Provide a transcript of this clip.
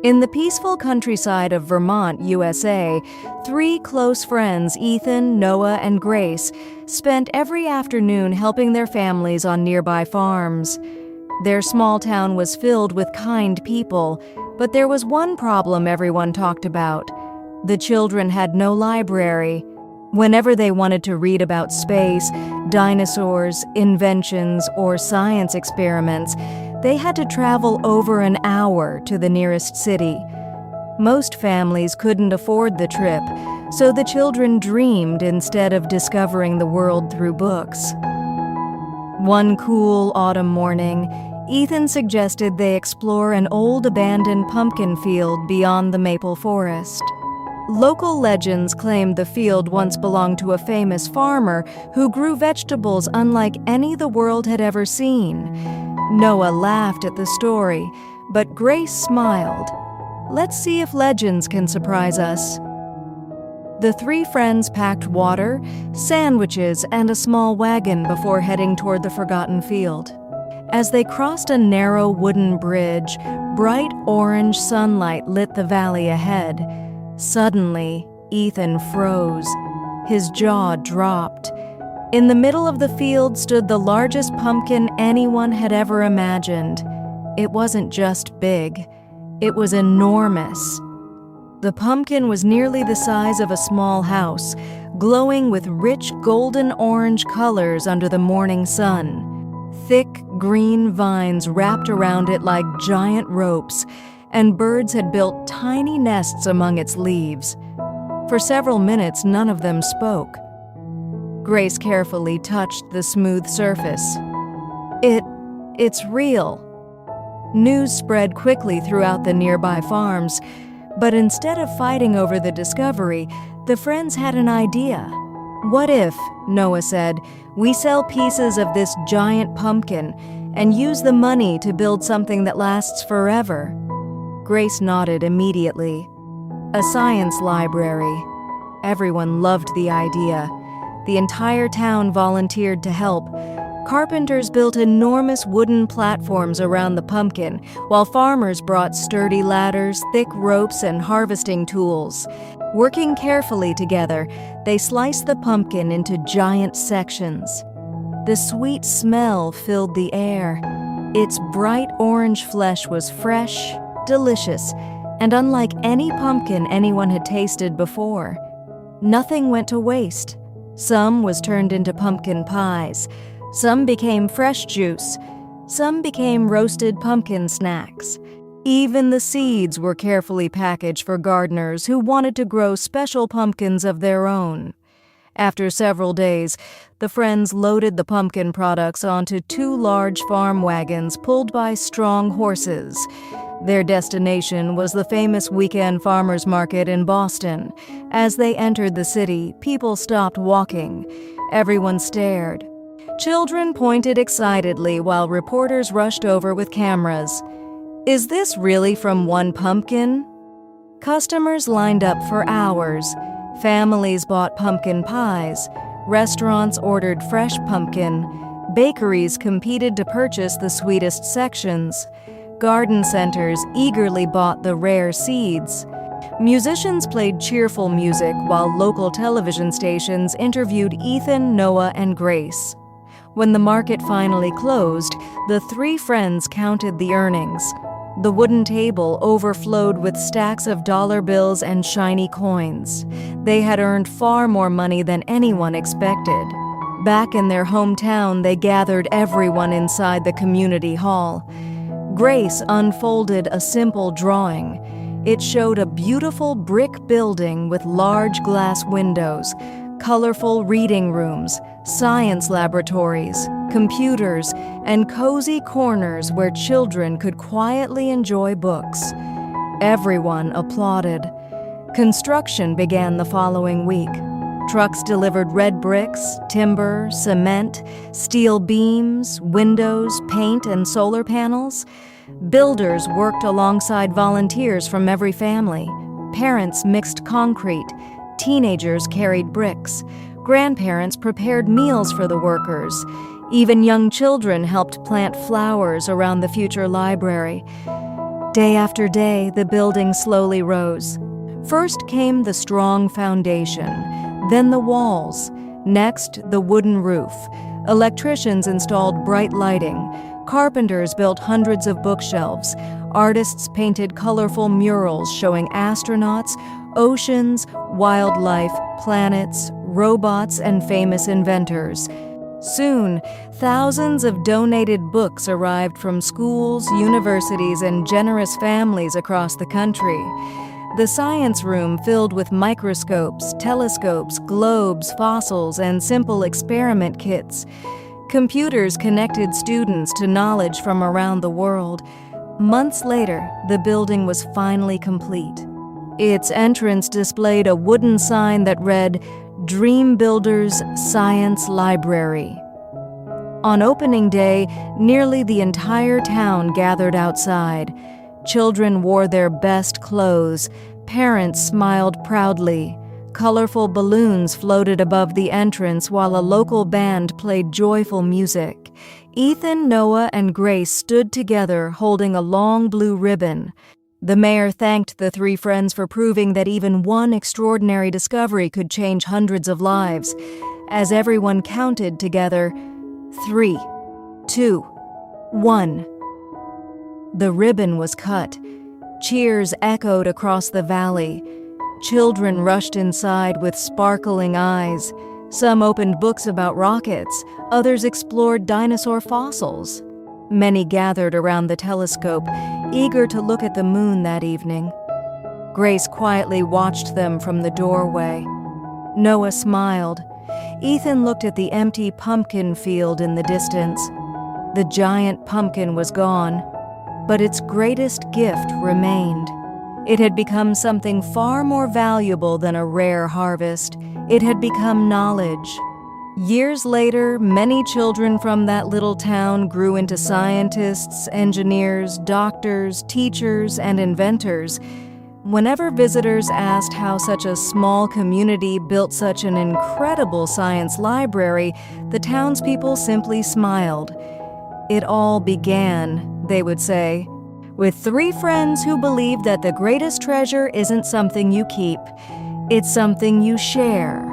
In the peaceful countryside of Vermont, USA, three close friends, Ethan, Noah, and Grace, spent every afternoon helping their families on nearby farms. Their small town was filled with kind people, but there was one problem everyone talked about. The children had no library. Whenever they wanted to read about space, dinosaurs, inventions, or science experiments, they had to travel over an hour to the nearest city. Most families couldn't afford the trip, so the children dreamed instead of discovering the world through books. One cool autumn morning, Ethan suggested they explore an old abandoned pumpkin field beyond the maple forest. Local legends claimed the field once belonged to a famous farmer who grew vegetables unlike any the world had ever seen. Noah laughed at the story, but Grace smiled. Let's see if legends can surprise us. The three friends packed water, sandwiches, and a small wagon before heading toward the forgotten field. As they crossed a narrow wooden bridge, bright orange sunlight lit the valley ahead. Suddenly, Ethan froze. His jaw dropped. In the middle of the field stood the largest pumpkin anyone had ever imagined. It wasn't just big, it was enormous. The pumpkin was nearly the size of a small house, glowing with rich golden-orange colors under the morning sun. Thick green vines wrapped around it like giant ropes, and birds had built tiny nests among its leaves. For several minutes, none of them spoke. Grace carefully touched the smooth surface. It's real. News spread quickly throughout the nearby farms, but instead of fighting over the discovery, the friends had an idea. What if, Noah said, we sell pieces of this giant pumpkin and use the money to build something that lasts forever? Grace nodded immediately. A science library. Everyone loved the idea. The entire town volunteered to help. Carpenters built enormous wooden platforms around the pumpkin, while farmers brought sturdy ladders, thick ropes, and harvesting tools. Working carefully together, they sliced the pumpkin into giant sections. The sweet smell filled the air. Its bright orange flesh was fresh, delicious, and unlike any pumpkin anyone had tasted before. Nothing went to waste. Some was turned into pumpkin pies. Some became fresh juice. Some became roasted pumpkin snacks. Even the seeds were carefully packaged for gardeners who wanted to grow special pumpkins of their own. After several days, the friends loaded the pumpkin products onto two large farm wagons pulled by strong horses. Their destination was the famous weekend farmers market in Boston. As they entered the city, people stopped walking. Everyone stared. Children pointed excitedly while reporters rushed over with cameras. Is this really from one pumpkin? Customers lined up for hours. Families bought pumpkin pies. Restaurants ordered fresh pumpkin. Bakeries competed to purchase the sweetest sections. Garden centers eagerly bought the rare seeds. Musicians played cheerful music while local television stations interviewed Ethan, Noah, and Grace. When the market finally closed, the three friends counted the earnings. The wooden table overflowed with stacks of dollar bills and shiny coins. They had earned far more money than anyone expected. Back in their hometown, they gathered everyone inside the community hall. Grace unfolded a simple drawing. It showed a beautiful brick building with large glass windows, colorful reading rooms, science laboratories, computers, and cozy corners where children could quietly enjoy books. Everyone applauded. Construction began the following week. Trucks delivered red bricks, timber, cement, steel beams, windows, paint, and solar panels. Builders worked alongside volunteers from every family. Parents mixed concrete. Teenagers carried bricks. Grandparents prepared meals for the workers. Even young children helped plant flowers around the future library. Day after day, the building slowly rose. First came the strong foundation, then the walls, next the wooden roof. Electricians installed bright lighting. Carpenters built hundreds of bookshelves. Artists painted colorful murals showing astronauts, oceans, wildlife, planets, robots, and famous inventors. Soon, thousands of donated books arrived from schools, universities, and generous families across the country. The science room filled with microscopes, telescopes, globes, fossils, and simple experiment kits. Computers connected students to knowledge from around the world. Months later, the building was finally complete. Its entrance displayed a wooden sign that read, "Dream Builders Science Library." On opening day, nearly the entire town gathered outside. Children wore their best clothes. Parents smiled proudly. Colorful balloons floated above the entrance while a local band played joyful music. Ethan, Noah, and Grace stood together holding a long blue ribbon. The mayor thanked the three friends for proving that even one extraordinary discovery could change hundreds of lives. As everyone counted together, 3, 2, 1. The ribbon was cut. Cheers echoed across the valley. Children rushed inside with sparkling eyes. Some opened books about rockets, others explored dinosaur fossils. Many gathered around the telescope, eager to look at the moon that evening. Grace quietly watched them from the doorway. Noah smiled. Ethan looked at the empty pumpkin field in the distance. The giant pumpkin was gone, but its greatest gift remained. It had become something far more valuable than a rare harvest. It had become knowledge. Years later, many children from that little town grew into scientists, engineers, doctors, teachers, and inventors. Whenever visitors asked how such a small community built such an incredible science library, the townspeople simply smiled. It all began, they would say, with three friends who believed that the greatest treasure isn't something you keep, it's something you share.